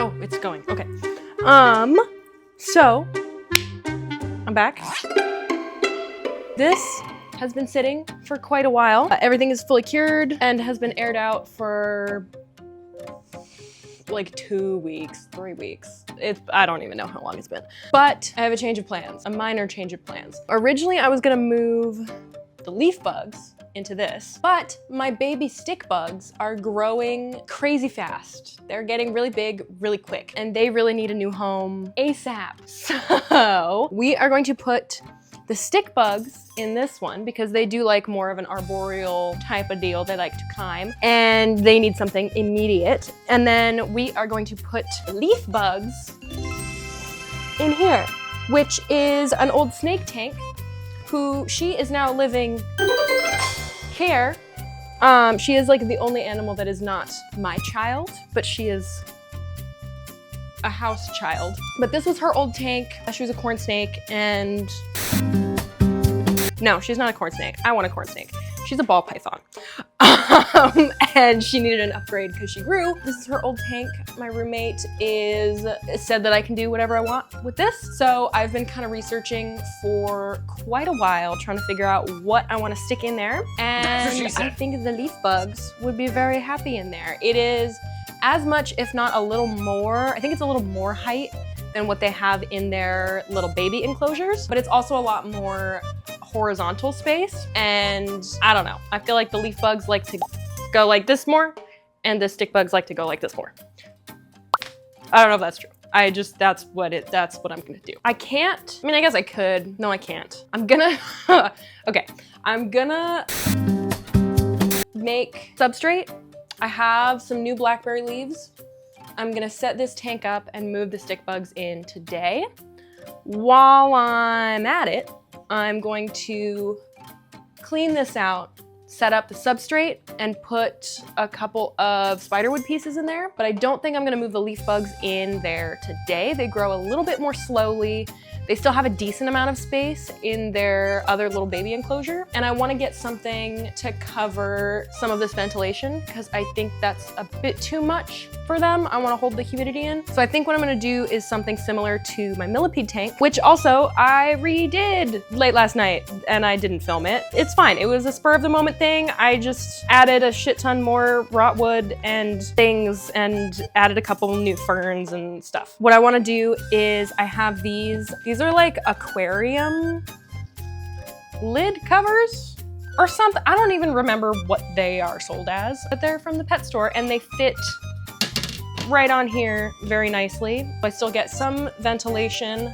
Oh, it's going, okay. So, I'm back. This has been sitting for quite a while. Everything is fully cured and has been aired out for like 2 weeks, 3 weeks. I don't even know how long it's been. But I have a change of plans, a minor change of plans. Originally, I was gonna move the leaf bugs into this, but my baby stick bugs are growing crazy fast. They're getting really big really quick and they really need a new home ASAP. So we are going to put the stick bugs in this one because they do like more of an arboreal type of deal. They like to climb and they need something immediate. And then we are going to put leaf bugs in here, which is an old snake tank who she is now living here. She is like the only animal that is not my child, but she is a house child. But this was her old tank. She was a corn snake and no, she's not a corn snake. I want a corn snake. She's a ball python. And she needed an upgrade because she grew. This is her old tank. My roommate said that I can do whatever I want with this. So I've been kind of researching for quite a while, trying to figure out what I want to stick in there. And I think the leaf bugs would be very happy in there. It is as much, if not a little more, I think it's a little more height than what they have in their little baby enclosures, but it's also a lot more horizontal space. And I don't know, I feel like the leaf bugs like to go like this more and the stick bugs like to go like this more. I don't know if that's true. That's what I'm gonna do. I can't, I mean, I guess I could. No, I can't. I'm gonna, okay. I'm gonna make substrate. I have some new blackberry leaves. I'm gonna set this tank up and move the stick bugs in today. While I'm at it, I'm going to clean this out, set up the substrate, and put a couple of spiderwood pieces in there, but I don't think I'm gonna move the leaf bugs in there today. They grow a little bit more slowly. They still have a decent amount of space in their other little baby enclosure, and I wanna get something to cover some of this ventilation because I think that's a bit too much for them. I wanna hold the humidity in. So I think what I'm gonna do is something similar to my millipede tank, which also I redid late last night and I didn't film it. It's fine, it was a spur of the moment thing. I just added a shit ton more rot wood and things and added a couple new ferns and stuff. What I wanna do is I have these are like aquarium lid covers or something. I don't even remember what they are sold as, but they're from the pet store and they fit right on here very nicely. I still get some ventilation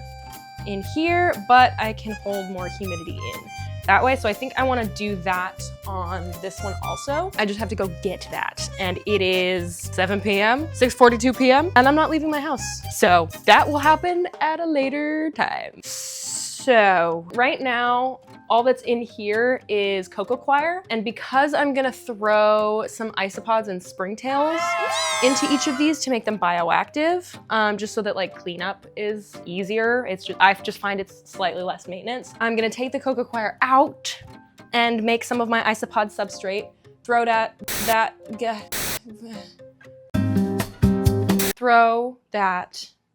in here, but I can hold more humidity in that way. So I think I want to do that on this one also. I just have to go get that. And it is 7 p.m., 6:42 p.m., and I'm not leaving my house. So that will happen at a later time. So right now, all that's in here is cocoa coir. And because I'm gonna throw some isopods and springtails into each of these to make them bioactive, just so that like cleanup is easier. I just find it's slightly less maintenance. I'm gonna take the cocoa coir out and make some of my isopod substrate, throw that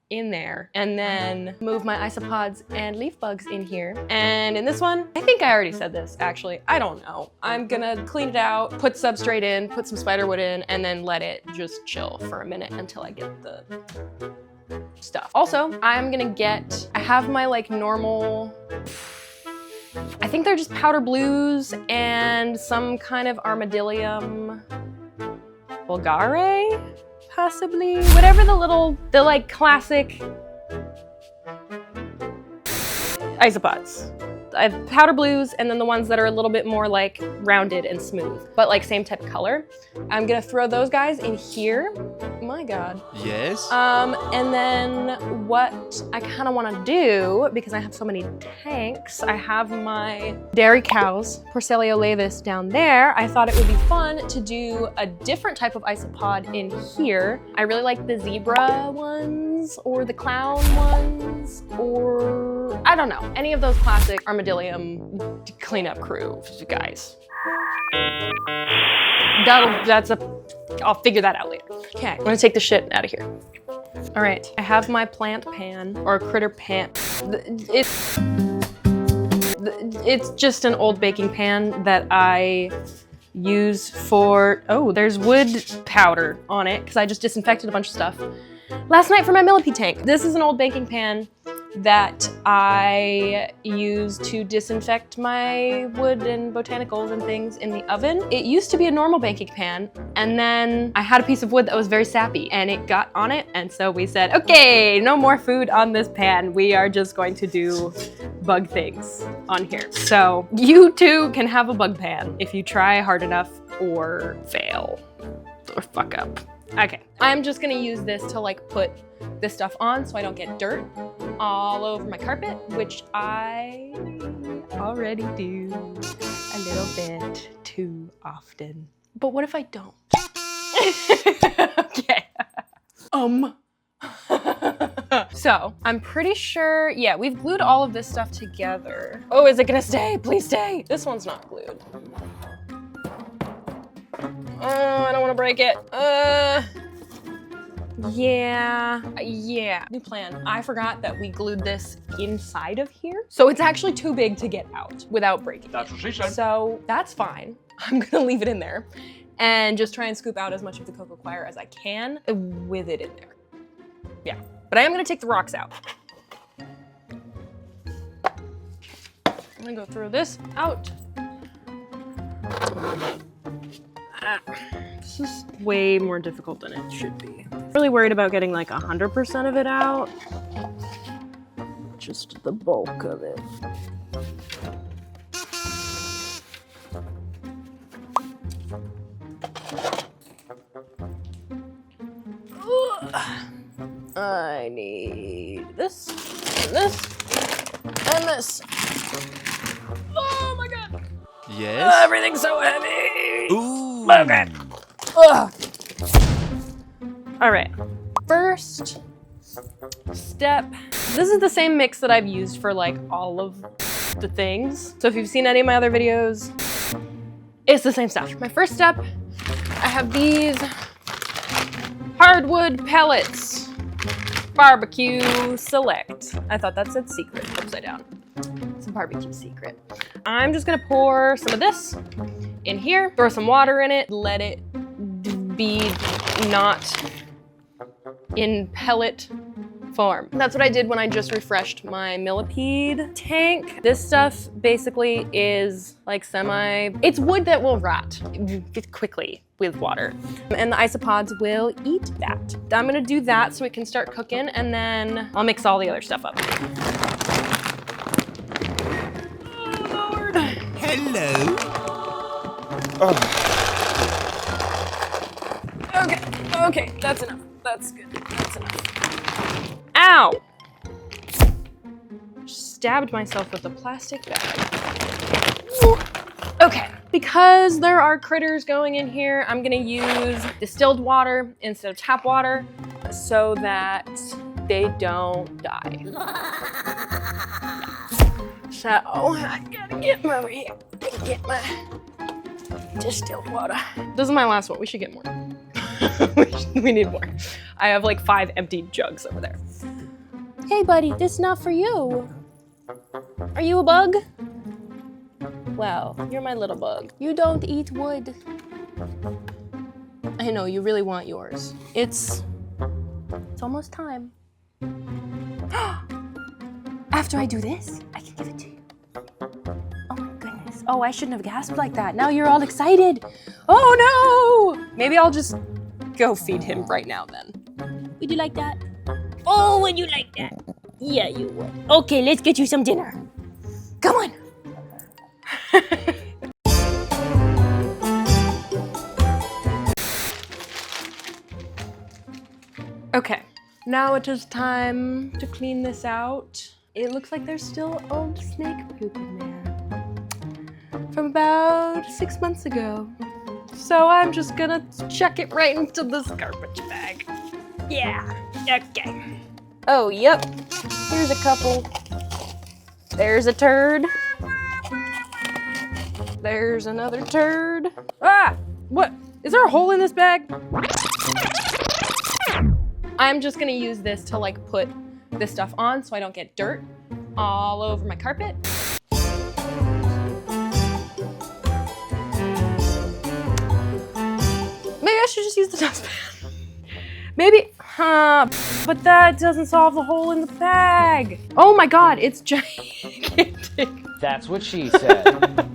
in there, and then move my isopods and leaf bugs in here. And in this one, I think I already said this actually, I don't know. I'm gonna clean it out, put substrate in, put some spiderwood in, and then let it just chill for a minute until I get the stuff. Also, I have my like normal, I think they're just powder blues and some kind of armadillium vulgare, possibly. Whatever the like classic isopods. I have powder blues and then the ones that are a little bit more like rounded and smooth, but like same type of color. I'm gonna throw those guys in here. My God. Yes. And then what I kind of want to do, because I have so many tanks, I have my dairy cows, Porcellio laevis, down there. I thought it would be fun to do a different type of isopod in here. I really like the zebra ones or the clown ones, or I don't know, any of those classic armadillium cleanup crew guys. I'll figure that out later. Okay, I'm gonna take the shit out of here. All right, I have my plant pan, or critter pan. It's just an old baking pan that I use for, oh, there's wood powder on it because I just disinfected a bunch of stuff last night for my millipede tank. This is an old baking pan that I use to disinfect my wood and botanicals and things in the oven. It used to be a normal baking pan, and then I had a piece of wood that was very sappy and it got on it, and so we said, okay, no more food on this pan. We are just going to do bug things on here. So you too can have a bug pan if you try hard enough or fail or fuck up. Okay, I'm just gonna use this to like put this stuff on so I don't get dirt all over my carpet, which I already do a little bit too often. But what if I don't? Okay. So I'm pretty sure, yeah, we've glued all of this stuff together. Oh, is it gonna stay? Please stay. This one's not glued. Oh, I don't wanna break it. Yeah. New plan. I forgot that we glued this inside of here. So it's actually too big to get out without breaking That's what she said. So that's fine. I'm gonna leave it in there and just try and scoop out as much of the cocoa coir as I can with it in there. Yeah, but I am gonna take the rocks out. I'm gonna go throw this out. This is way more difficult than it should be. I'm really worried about getting like 100% of it out. Just the bulk of it. I need this, and this, and this. Oh my god! Yes? Everything's so heavy! Ooh! Okay. Ugh. All right, first step. This is the same mix that I've used for like all of the things. So if you've seen any of my other videos, it's the same stuff. My first step, I have these hardwood pellets. Barbecue Select. I thought that said secret upside down. It's a barbecue secret. I'm just gonna pour some of this in here, throw some water in it, let it be not in pellet form. That's what I did when I just refreshed my millipede tank. This stuff basically is like it's wood that will rot quickly with water. And the isopods will eat that. I'm gonna do that so it can start cooking, and then I'll mix all the other stuff up. Oh, Lord. Hello? Okay, that's enough. That's good, that's enough. Ow! Stabbed myself with a plastic bag. Ooh. Okay, because there are critters going in here, I'm gonna use distilled water instead of tap water so that they don't die. So, I gotta get them over here and get my distilled water. This is my last one, we should get more. We need more. I have like 5 empty jugs over there. Hey buddy, this is not for you. Are you a bug? Well, you're my little bug. You don't eat wood. I know, you really want yours. It's almost time. After I do this, I can give it to you. Oh my goodness. Oh, I shouldn't have gasped like that. Now you're all excited. Oh no! Maybe I'll just go feed him right now then. Would you like that? Oh, would you like that? Yeah, you would. Okay, let's get you some dinner. Come on. Okay, now it is time to clean this out. It looks like there's still old snake poop in there from about 6 months ago. So I'm just gonna chuck it right into this garbage bag. Yeah, okay. Oh, yep, here's a couple. There's a turd. There's another turd. Ah, what? Is there a hole in this bag? I'm just gonna use this to like put this stuff on so I don't get dirt all over my carpet. Maybe I should just use the dustpan. Maybe, but that doesn't solve the hole in the bag. Oh my God, it's gigantic. That's what she said.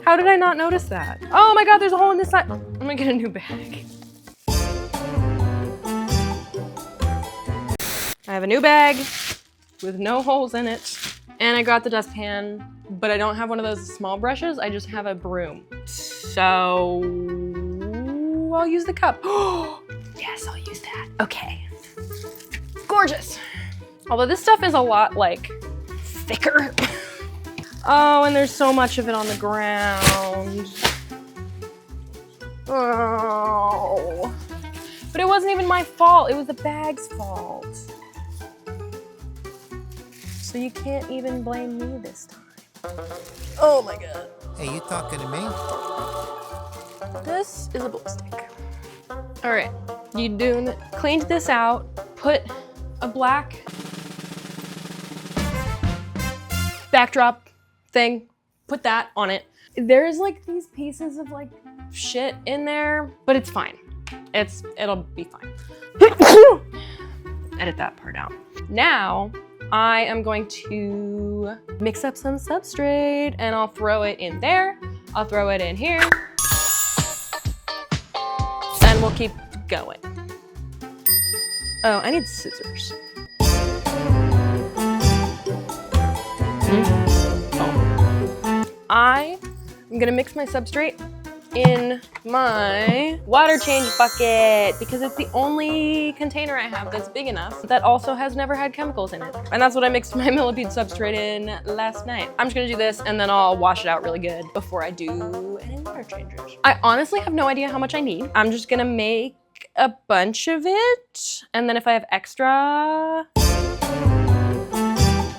How did I not notice that? Oh my God, there's a hole in this side. I'm gonna get a new bag. I have a new bag with no holes in it. And I got the dustpan, but I don't have one of those small brushes. I just have a broom. So I'll use the cup. Yes, I'll use that. Okay. Gorgeous. Although this stuff is a lot like thicker. Oh, and there's so much of it on the ground. Oh. But it wasn't even my fault. It was the bag's fault. So you can't even blame me this time. Oh my God. Hey, you talking to me? This is a blue stick. All right, cleaned this out, put a black backdrop thing, put that on it. There's like these pieces of like shit in there, but it's fine. It'll be fine. Edit that part out. Now, I am going to mix up some substrate and I'll throw it in there. I'll throw it in here. And we'll keep going. Oh, I need scissors. I am gonna mix my substrate in my water change bucket because it's the only container I have that's big enough that also has never had chemicals in it. And that's what I mixed my millipede substrate in last night. I'm just gonna do this and then I'll wash it out really good before I do any water changes. I honestly have no idea how much I need. I'm just gonna make a bunch of it. And then if I have extra,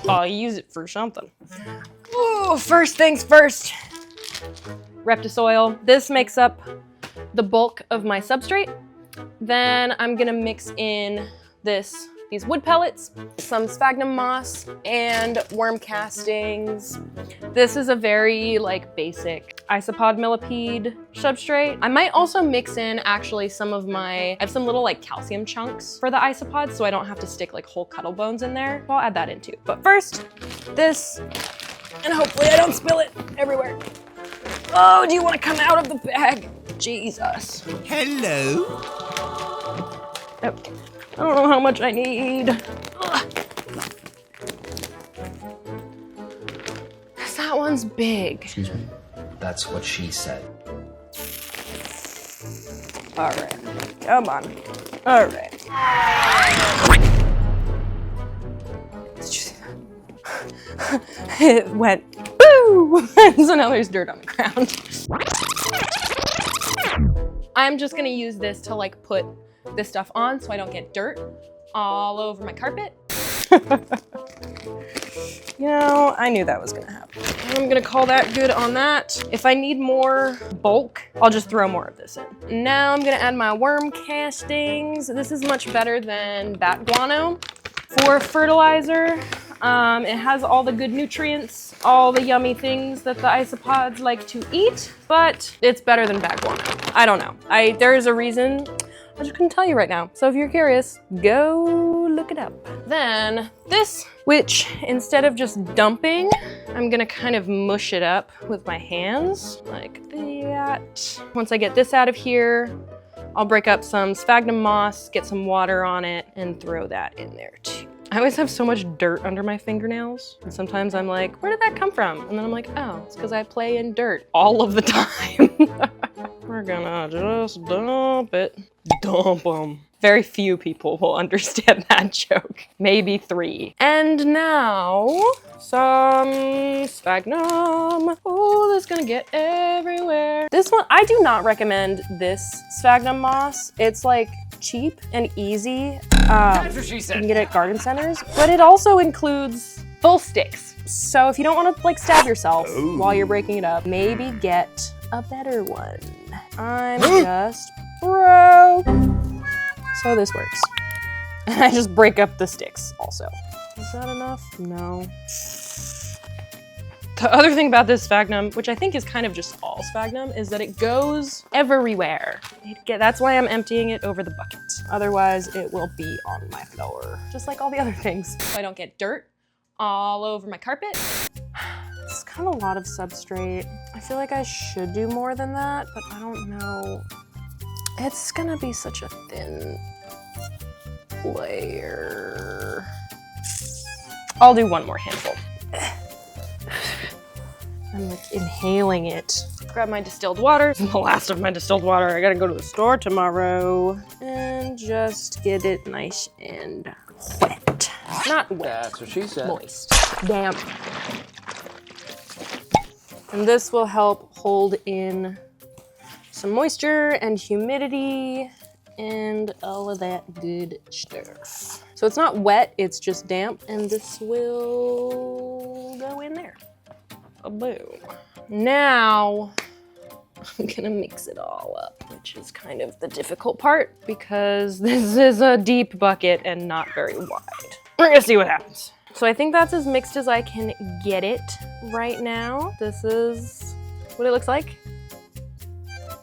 I'll use it for something. Ooh, first things first. Reptisoil. This makes up the bulk of my substrate. Then I'm gonna mix in these wood pellets, some sphagnum moss, and worm castings. This is a very like basic isopod millipede substrate. I might also mix in actually I have some little like calcium chunks for the isopods so I don't have to stick like whole cuttle bones in there. I'll add that in too. But first, this, and hopefully I don't spill it everywhere. Oh, do you want to come out of the bag? Jesus. Hello. Okay. I don't know how much I need. Ugh. That one's big. Excuse me. That's what she said. All right. Come on. All right. Did you see that? It went boo! So now there's dirt on the ground. I'm just gonna use this to like put this stuff on so I don't get dirt all over my carpet. You know, I knew that was gonna happen. I'm gonna call that good on that. If I need more bulk, I'll just throw more of this in. Now I'm gonna add my worm castings. This is much better than bat guano for fertilizer. It has all the good nutrients, all the yummy things that the isopods like to eat, but it's better than bat guano. I don't know. There is a reason. I just couldn't tell you right now. So if you're curious, go look it up. Then this, which instead of just dumping, I'm gonna kind of mush it up with my hands like that. Once I get this out of here, I'll break up some sphagnum moss, get some water on it, and throw that in there too. I always have so much dirt under my fingernails. And sometimes I'm like, where did that come from? And then I'm like, oh, it's because I play in dirt all of the time. We're gonna just dump it. Dump them. Very few people will understand that joke. Maybe 3. And now, some sphagnum. Oh, that's gonna get everywhere. This one, I do not recommend this sphagnum moss. It's like cheap and easy. That's what she said. You can get it at garden centers, but it also includes full sticks. So if you don't want to like stab yourself while you're breaking it up, maybe get a better one. I'm just broke. So this works. And I just break up the sticks also. Is that enough? No. The other thing about this sphagnum, which I think is kind of just all sphagnum, is that it goes everywhere. That's why I'm emptying it over the bucket. Otherwise, it will be on my floor, just like all the other things. So I don't get dirt all over my carpet. It's kind of a lot of substrate. I feel like I should do more than that, but I don't know. It's gonna be such a thin layer. I'll do one more handful. I'm like inhaling it. Grab my distilled water. The last of my distilled water. I gotta go to the store tomorrow. And just get it nice and wet. Not wet. That's what she said. Moist. Damp. And this will help hold in some moisture and humidity and all of that good stuff. So it's not wet, it's just damp, and this will go in there. Boom. Now, I'm gonna mix it all up, which is kind of the difficult part because this is a deep bucket and not very wide. We're gonna see what happens. So I think that's as mixed as I can get it right now. This is what it looks like.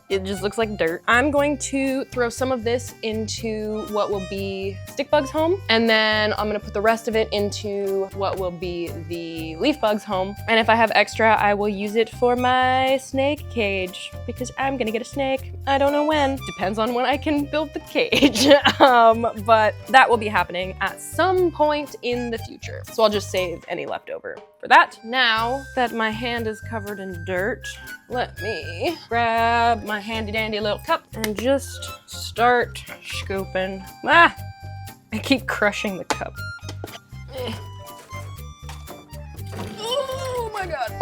It just looks like dirt. I'm going to throw some of this into what will be stick bug's home, and then I'm gonna put the rest of it into what will be the leaf bug's home. And if I have extra, I will use it for my snake cage because I'm gonna get a snake. I don't know when. Depends on when I can build the cage. But that will be happening at some point in the future. So I'll just save any leftover for that. Now that my hand is covered in dirt, let me grab my handy dandy little cup and just start scooping. Ah! I keep crushing the cup. Oh my god.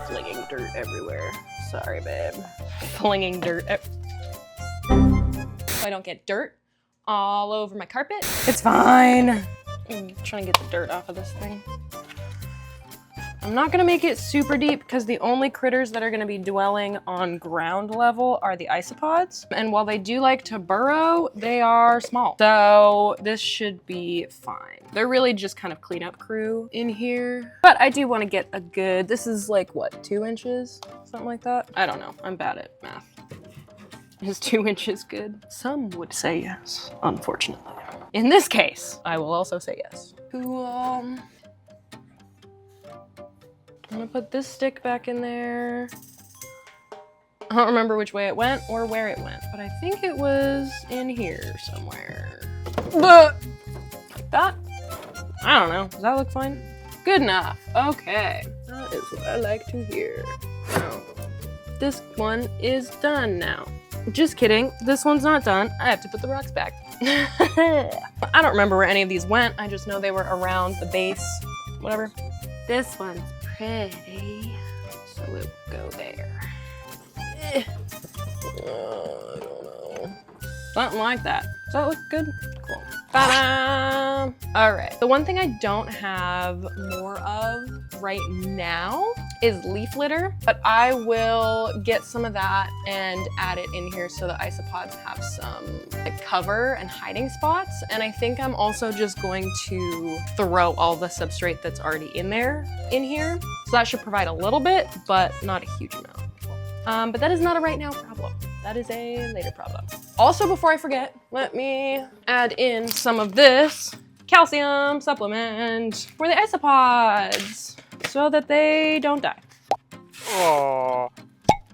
Flinging dirt everywhere. Sorry, babe. Flinging dirt. So I don't get dirt all over my carpet. It's fine. I'm trying to get the dirt off of this thing. I'm not gonna make it super deep because the only critters that are gonna be dwelling on ground level are the isopods. And while they do like to burrow, they are small. So this should be fine. They're really just kind of cleanup crew in here. But I do wanna get a good, this is like what, 2 inches? Something like that? I don't know, I'm bad at math. Is 2 inches good? Some would say yes, unfortunately. In this case, I will also say yes. Cool. I'm gonna put this stick back in there. I don't remember which way it went or where it went, but I think it was in here somewhere. Like that? I don't know. Does that look fine? Good enough. Okay. That is what I like to hear. Now, this one is done now. Just kidding. This one's not done. I have to put the rocks back. I don't remember where any of these went. I just know they were around the base. Whatever. This one's pretty, so it will go there. I don't know. Something like that. Does that look good? Cool. Ta-da! All right, the one thing I don't have more of right now is leaf litter, but I will get some of that and add it in here so the isopods have some like cover and hiding spots. And I think I'm also just going to throw all the substrate that's already in there in here. So that should provide a little bit, but not a huge amount. But that is not a right now problem. That is a later problem. Also, before I forget, let me add in some of this calcium supplement for the isopods so that they don't die. Aww.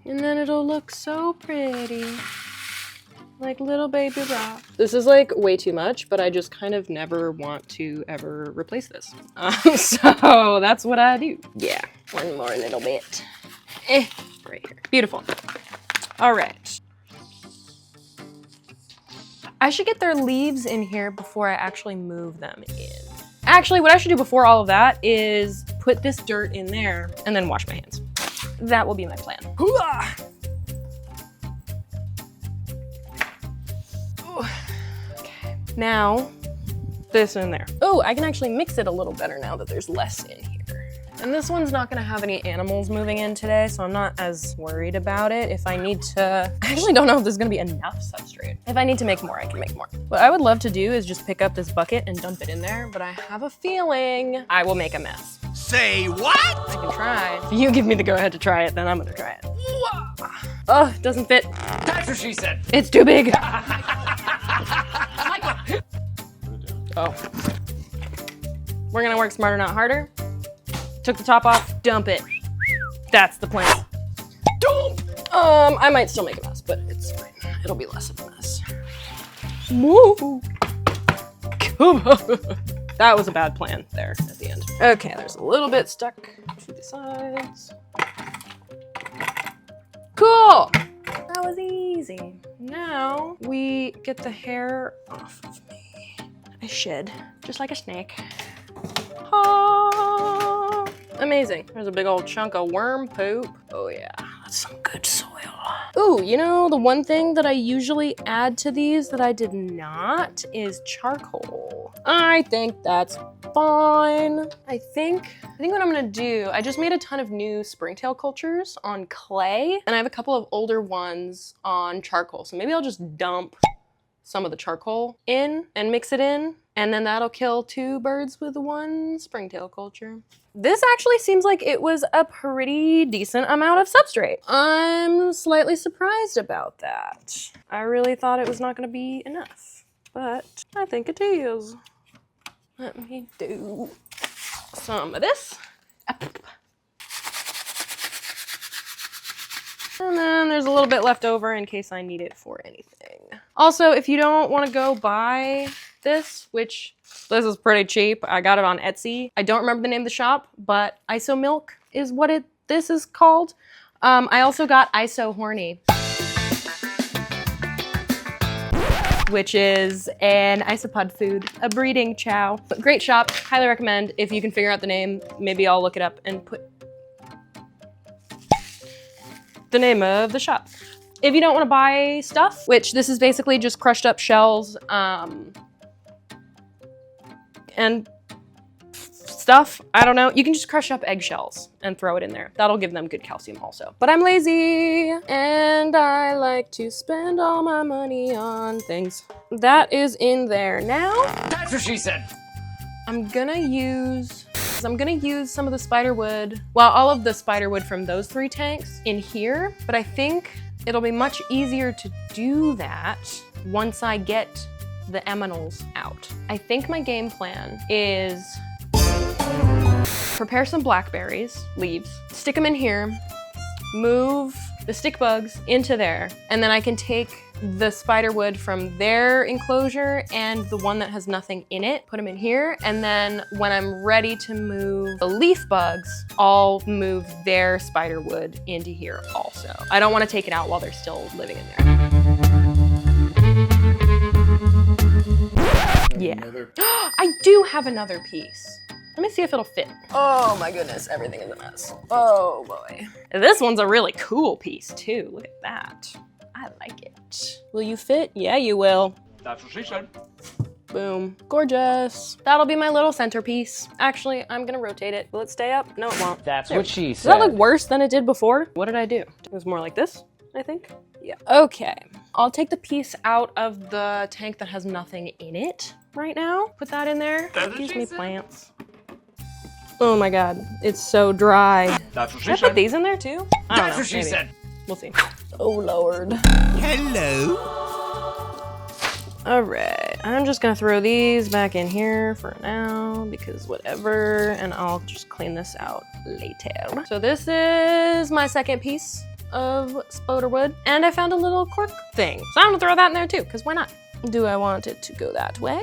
And then it'll look so pretty. Like little baby rock. This is like way too much, but I just kind of never want to ever replace this. So that's what I do. Yeah, one more little bit. Right here. Beautiful. All right. I should get their leaves in here before I actually move them in. Actually, what I should do before all of that is put this dirt in there and then wash my hands. That will be my plan. Okay. Now, this in there. Oh, I can actually mix it a little better now that there's less in here. And this one's not gonna have any animals moving in today, so I'm not as worried about it. If I need to, I actually don't know if there's gonna be enough substrate. If I need to make more, I can make more. What I would love to do is just pick up this bucket and dump it in there, but I have a feeling I will make a mess. Say what? I can try. If you give me the go ahead to try it, then I'm gonna try it. Oh, it doesn't fit. That's what she said. It's too big. Oh. We're gonna work smarter, not harder. Took the top off, dump it. That's the plan. Dump! I might still make a mess, but it's fine. It'll be less of a mess. Woo! Come on. That was a bad plan there at the end. Okay, there's a little bit stuck to the sides. Cool! That was easy. Now we get the hair off of me. I shed, just like a snake. Ah, amazing. There's a big old chunk of worm poop. Oh yeah, that's some good soil. Ooh, you know, the one thing that I usually add to these that I did not is charcoal. I think that's fine. I think what I'm gonna do, I just made a ton of new springtail cultures on clay, and I have a couple of older ones on charcoal. So maybe I'll just dump some of the charcoal in and mix it in, and then that'll kill 2 birds with 1 springtail culture. This actually seems like it was a pretty decent amount of substrate. I'm slightly surprised about that. I really thought it was not gonna be enough, but I think it is. Let me do some of this. And then there's a little bit left over in case I need it for anything. Also, if you don't want to go buy this, which this is pretty cheap, I got it on Etsy. I don't remember the name of the shop, but ISO Milk is what this is called. I also got ISO Horny, which is an isopod food, a breeding chow. But great shop, highly recommend. If you can figure out the name, maybe I'll look it up and put the name of the shop. If you don't want to buy stuff, which this is basically just crushed up shells and stuff, I don't know. You can just crush up eggshells and throw it in there. That'll give them good calcium also. But I'm lazy and I like to spend all my money on things. That is in there now. That's what she said. I'm gonna use some of the spider wood, well, all of the spider wood from those 3 tanks in here, but I think it'll be much easier to do that once I get the eminals out. I think my game plan is prepare some blackberries, leaves, stick them in here, move the stick bugs into there, and then I can take the spider wood from their enclosure and the one that has nothing in it, put them in here, and then when I'm ready to move the leaf bugs, I'll move their spider wood into here also. I don't want to take it out while they're still living in there. Yeah. I do have another piece. Let me see if it'll fit. Oh my goodness, everything is a mess. Oh boy. This one's a really cool piece too. Look at that. I like it. Will you fit? Yeah, you will. That's what she said. Boom. Gorgeous. That'll be my little centerpiece. Actually, I'm gonna rotate it. Will it stay up? No, it won't. That's There. what she Does said. that look worse than it did before? What did I do? It was more like this, I think. Yeah. Okay. I'll take the piece out of the tank that has nothing in it right now. Put that in there. Excuse me, plants. Oh my god, it's so dry. That's what she Should I said. put these in there too? I don't That's know, what she maybe. said. We'll see. Oh lord. Hello? All right, I'm just gonna throw these back in here for now because whatever, and I'll just clean this out later. So this is my second piece of spider wood, and I found a little cork thing. So I'm gonna throw that in there too, because why not? Do I want it to go that way?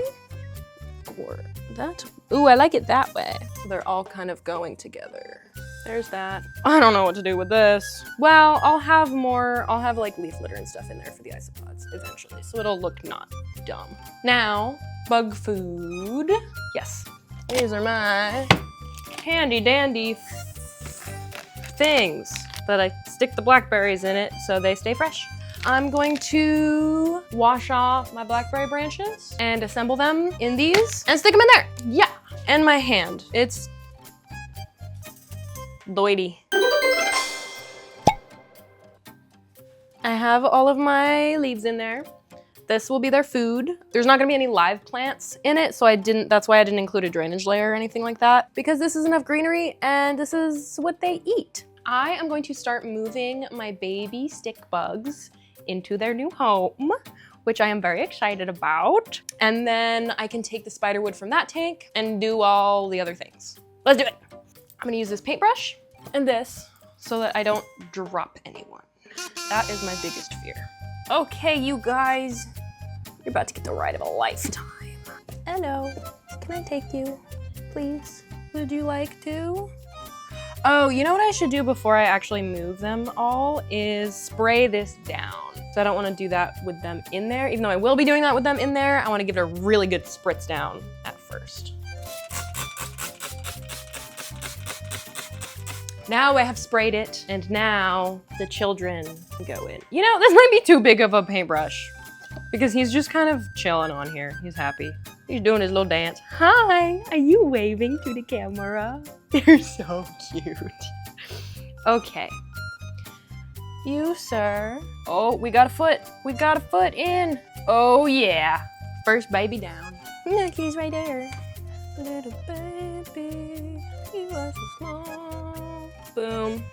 Or that? Ooh, I like it that way. They're all kind of going together. There's that. I don't know what to do with this. Well, I'll have like leaf litter and stuff in there for the isopods eventually, so it'll look not dumb. Now, bug food. Yes, these are my handy dandy things that I stick the blackberries in it so they stay fresh. I'm going to wash off my blackberry branches and assemble them in these and stick them in there. Yeah, and my hand. It's Lloydie. I have all of my leaves in there. This will be their food. There's not gonna be any live plants in it, so that's why I didn't include a drainage layer or anything like that, because this is enough greenery and this is what they eat. I am going to start moving my baby stick bugs into their new home, which I am very excited about. And then I can take the spider wood from that tank and do all the other things. Let's do it. I'm gonna use this paintbrush and this so that I don't drop anyone. That is my biggest fear. Okay, you guys, you're about to get the ride of a lifetime. Hello, can I take you, please? Would you like to? Oh, you know what I should do before I actually move them all is spray this down. So I don't want to do that with them in there. Even though I will be doing that with them in there, I want to give it a really good spritz down at first. Now I have sprayed it, and now the children go in. You know, this might be too big of a paintbrush because he's just kind of chilling on here. He's happy. He's doing his little dance. Hi, are you waving to the camera? You're so cute. Okay. You, sir. Oh, we got a foot. We got a foot in. Oh, yeah. First baby down. Look, he's right there. Little baby, you are so small. Boom.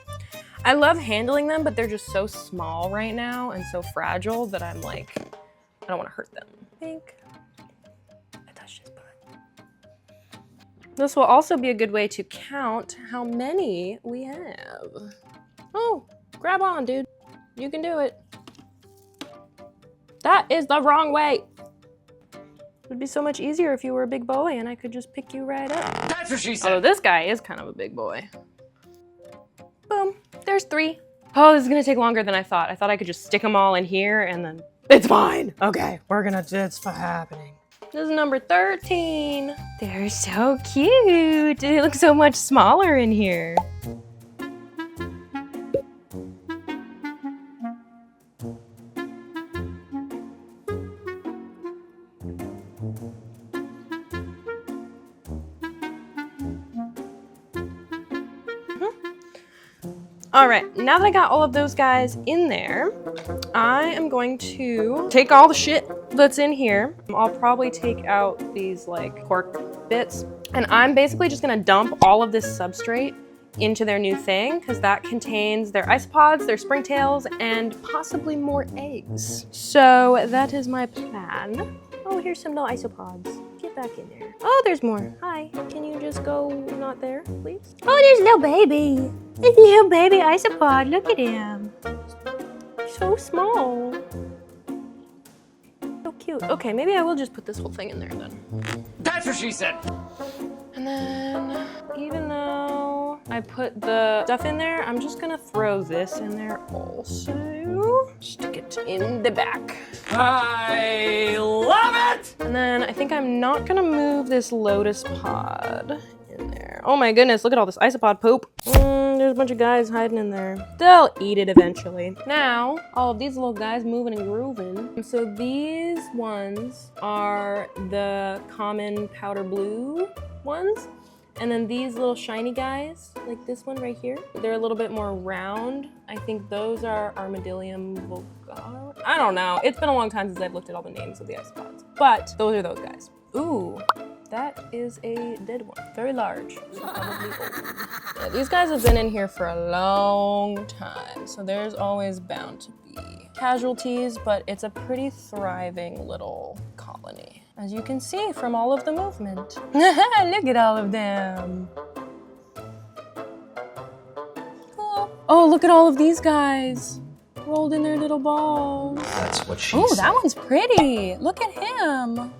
I love handling them, but they're just so small right now and so fragile that I'm like, I don't want to hurt them. I think I touched his butt. This will also be a good way to count how many we have. Oh, grab on, dude. You can do it. That is the wrong way. It would be so much easier if you were a big boy and I could just pick you right up. That's what she said. Although this guy is kind of a big boy. Boom, there's 3. Oh, this is gonna take longer than I thought. I thought I could just stick them all in here and then it's fine. Okay, it's happening. This is number 13. They're so cute. They look so much smaller in here. All right, now that I got all of those guys in there, I am going to take all the shit that's in here. I'll probably take out these like cork bits, and I'm basically just gonna dump all of this substrate into their new thing because that contains their isopods, their springtails, and possibly more eggs. So that is my plan. Oh, here's some little isopods. Get back in there. Oh, there's more. Hi, can you just go not there, please? Oh, there's little baby. There's little baby isopod. Look at him. So small. So cute. Okay, maybe I will just put this whole thing in there then. That's what she said. And then, even though I put the stuff in there, I'm just gonna throw this in there also. Stick it in the back. I love it! And then I think I'm not gonna move this lotus pod in there. Oh my goodness, look at all this isopod poop. There's a bunch of guys hiding in there. They'll eat it eventually. Now, all of these little guys moving and grooving. So these ones are the common powder blue ones. And then these little shiny guys, like this one right here, they're a little bit more round. I think those are Armadillium vulgar. I don't know. It's been a long time since I've looked at all the names of the isopods. But those are those guys. Ooh, that is a dead one. Very large. So probably old. Yeah, these guys have been in here for a long time. So there's always bound to be casualties, but it's a pretty thriving little colony. As you can see from all of the movement. Look at all of them. Oh, look at all of these guys. Rolled in their little balls. That's what she Oh, said. that one's pretty. Look at him.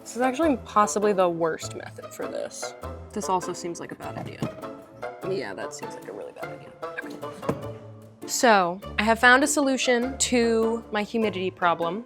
This is actually possibly the worst method for this. This also seems like a bad idea. Yeah, that seems like a really bad idea. Okay. So, I have found a solution to my humidity problem.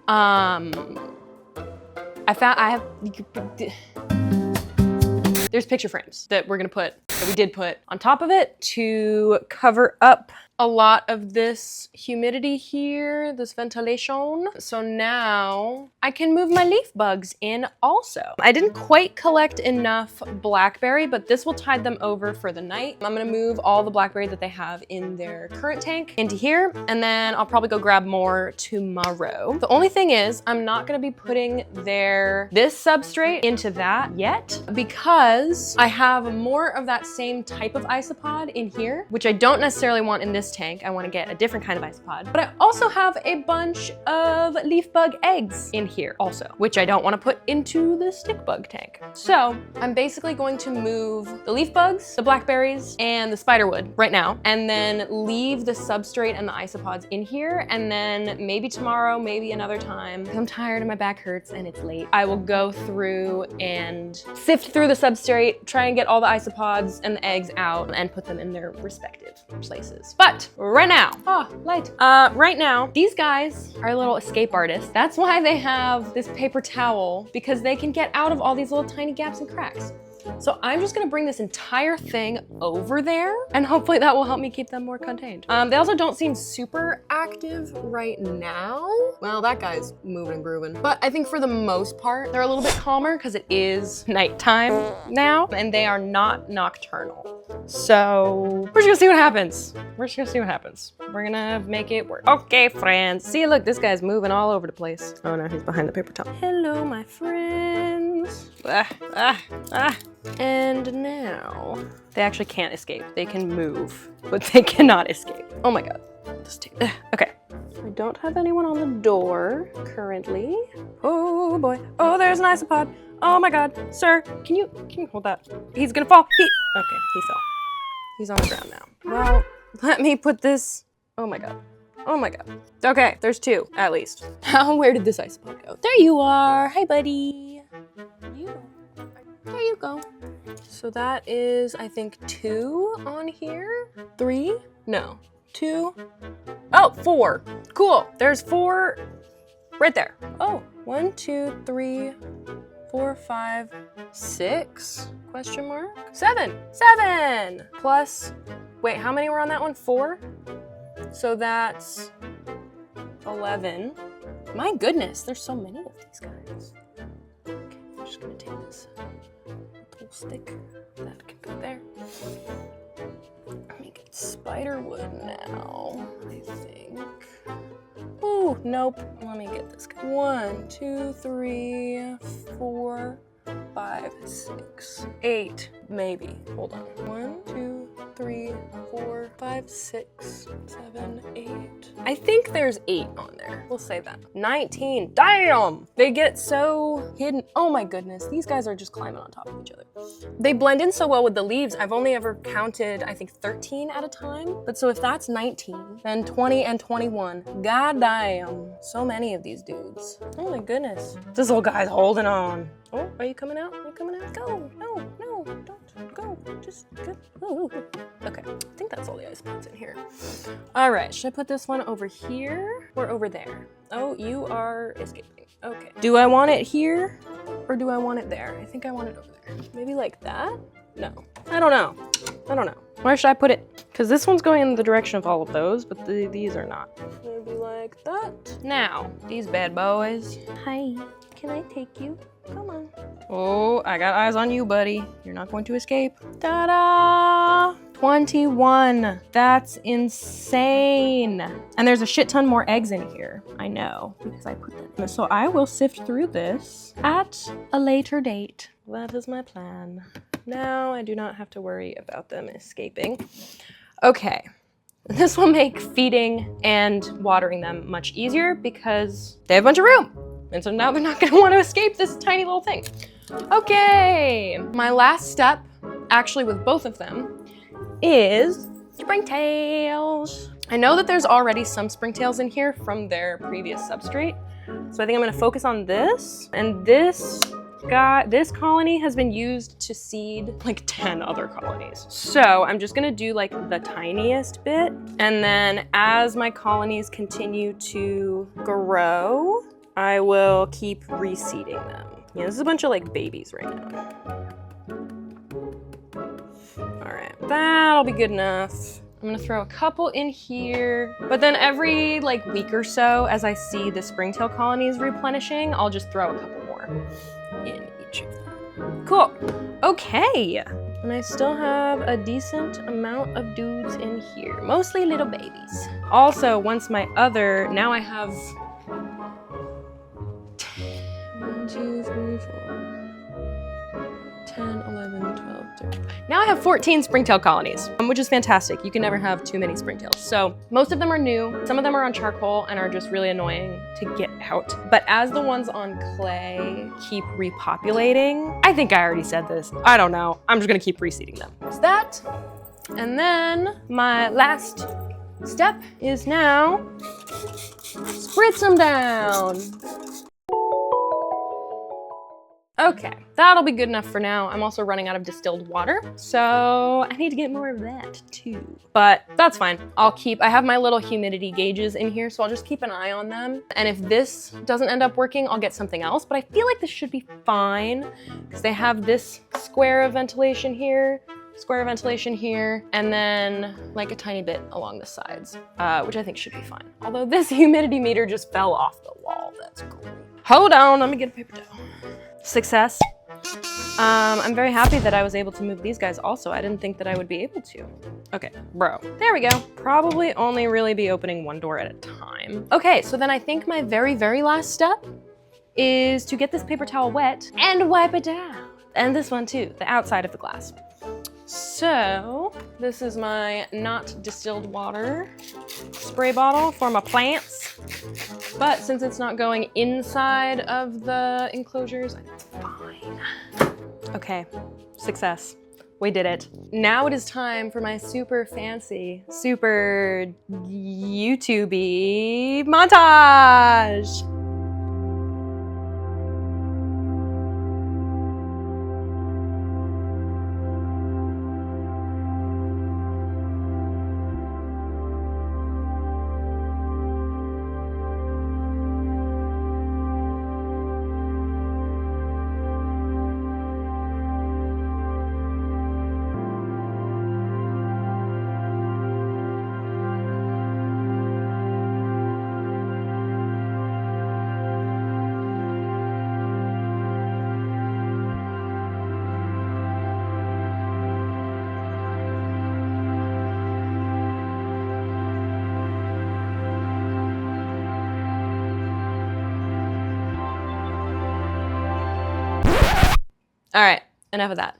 There's picture frames that we did put on top of it to cover up a lot of this humidity here, this ventilation. So now I can move my leaf bugs in also. I didn't quite collect enough blackberry, but this will tide them over for the night. I'm gonna move all the blackberry that they have in their current tank into here, and then I'll probably go grab more tomorrow. The only thing is, I'm not gonna be putting this substrate into that yet, because I have more of that same type of isopod in here, which I don't necessarily want in this tank. I want to get a different kind of isopod, but I also have a bunch of leaf bug eggs in here also, which I don't want to put into the stick bug tank. So I'm basically going to move the leaf bugs, the blackberries, and the spiderwood right now, and then leave the substrate and the isopods in here, and then maybe tomorrow, maybe another time, I'm tired and my back hurts and it's late, I will go through and sift through the substrate, try and get all the isopods and the eggs out and put them in their respective places. But right now, right now, these guys are little escape artists. That's why they have this paper towel, because they can get out of all these little tiny gaps and cracks. So I'm just gonna bring this entire thing over there, and hopefully that will help me keep them more contained. They also don't seem super active right now. Well, that guy's moving and grooving. But I think for the most part, they're a little bit calmer because it is nighttime now, and they are not nocturnal. So we're just gonna see what happens. We're gonna make it work. Okay, friends. See, look, this guy's moving all over the place. Oh no, he's behind the paper towel. Hello, my friends. And now, they actually can't escape. They can move, but they cannot escape. Oh my God. Okay. I don't have anyone on the door currently. Oh boy. Oh, there's an isopod. Oh my God. Sir, can you hold that? He's gonna fall. Okay, he fell. He's on the ground now. Well, let me put this. Oh my God. Oh my God. Okay, there's two, at least. Now, where did this isopod go? There you are. Hi, buddy. There you go. So that is, I think, 2 on here. 3? No. 2. Oh, 4. Cool. There's 4 right there. Oh, 1, 2, 3, 4, 5, 6? Question mark? 7. 7 plus. Wait, how many were on that one? 4. So that's 11. My goodness, there's so many of these guys. Okay, I'm just gonna take this little stick that can go there. Let me get spiderwood now, I think. Ooh, nope. Let me get this guy. 1, 2, 3, 4, 5, 6, 8, maybe. Hold on. 1, 2, 3, 4, 5, 6, 7, 8. I think there's 8 on there. We'll say that. 19. Damn! They get so hidden. Oh my goodness. These guys are just climbing on top of each other. They blend in so well with the leaves. I've only ever counted, I think, 13 at a time. But so if that's 19, then 20 and 21. God damn. So many of these dudes. Oh my goodness. This little guy's holding on. Oh, are you coming out? Are you coming out? Go. No, no, don't go. Just go. Ooh. Okay, I think that's all the ice spots in here. All right, should I put this one over here or over there? Oh, you are escaping. Okay. Do I want it here or do I want it there? I think I want it over there. Maybe like that? No, I don't know. Where should I put it? Because this one's going in the direction of all of those, but these are not. Maybe like that. Now, these bad boys. Hi, can I take you? Come on. Oh, I got eyes on you, buddy. You're not going to escape. Ta-da! 21. That's insane. And there's a shit ton more eggs in here. I know, because I put them. So I will sift through this at a later date. That is my plan. Now I do not have to worry about them escaping. Okay. This will make feeding and watering them much easier because they have a bunch of room. And so now they're not gonna want to escape this tiny little thing. Okay, my last step, actually with both of them, is springtails. I know that there's already some springtails in here from their previous substrate. So I think I'm gonna focus on this. And this colony has been used to seed like 10 other colonies. So I'm just gonna do like the tiniest bit. And then as my colonies continue to grow, I will keep reseeding them. Yeah, this is a bunch of like babies right now. All right, that'll be good enough. I'm gonna throw a couple in here, but then every like week or so, as I see the springtail colonies replenishing, I'll just throw a couple more in each of them. Cool. Okay. And I still have a decent amount of dudes in here, mostly little babies. Also, once my other, now I have 1, 2, 3, 4, 10, 11, 12, 13. Now I have 14 springtail colonies, which is fantastic. You can never have too many springtails. So most of them are new. Some of them are on charcoal and are just really annoying to get out. But as the ones on clay keep repopulating, I think I already said this. I don't know. I'm just gonna keep reseeding them. There's that. And then my last step is now spritz them down. Okay, that'll be good enough for now. I'm also running out of distilled water, so I need to get more of that too. But that's fine. I have my little humidity gauges in here, so I'll just keep an eye on them. And if this doesn't end up working, I'll get something else. But I feel like this should be fine because they have this square of ventilation here, square of ventilation here, and then like a tiny bit along the sides, which I think should be fine. Although this humidity meter just fell off the wall. That's cool. Hold on, let me get a paper towel. Success. I'm very happy that I was able to move these guys also. I didn't think that I would be able to. Okay, bro. There we go. Probably only really be opening one door at a time. Okay, so then I think my very, very last step is to get this paper towel wet and wipe it down. And this one too, the outside of the glass. So this is my not distilled water spray bottle for my plants. But since it's not going inside of the enclosures, I think it's fine. Okay, success. We did it. Now it is time for my super fancy, super YouTubey montage. All right, enough of that.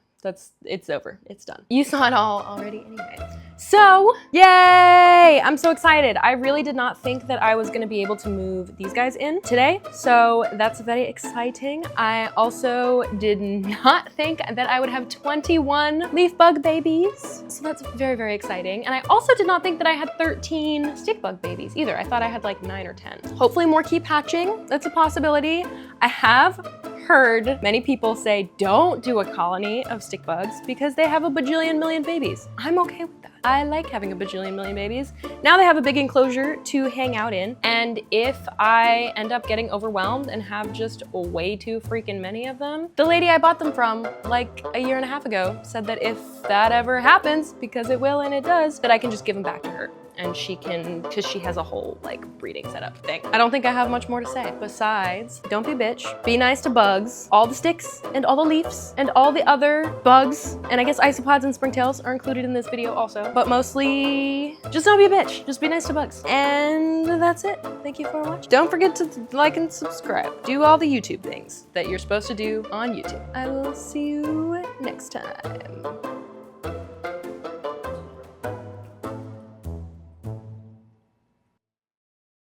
It's over, it's done. You saw it all already anyway. So, yay! I'm so excited. I really did not think that I was gonna be able to move these guys in today, so that's very exciting. I also did not think that I would have 21 leaf bug babies, so that's very, very exciting. And I also did not think that I had 13 stick bug babies either. I thought I had like 9 or 10. Hopefully more keep hatching, that's a possibility. I have heard many people say don't do a colony of stick bugs because they have a bajillion million babies. I'm okay with that. I like having a bajillion million babies. Now they have a big enclosure to hang out in, and if I end up getting overwhelmed and have just way too freaking many of them, the lady I bought them from like a 1.5 years ago said that if that ever happens, because it will and it does, that I can just give them back to her. And she can, because she has a whole like breeding setup thing. I don't think I have much more to say besides, don't be a bitch, be nice to bugs, all the sticks and all the leaves and all the other bugs, and I guess isopods and springtails are included in this video also, but mostly just don't be a bitch, just be nice to bugs. And that's it. Thank you for watching. Don't forget to like and subscribe. Do all the YouTube things that you're supposed to do on YouTube. I will see you next time.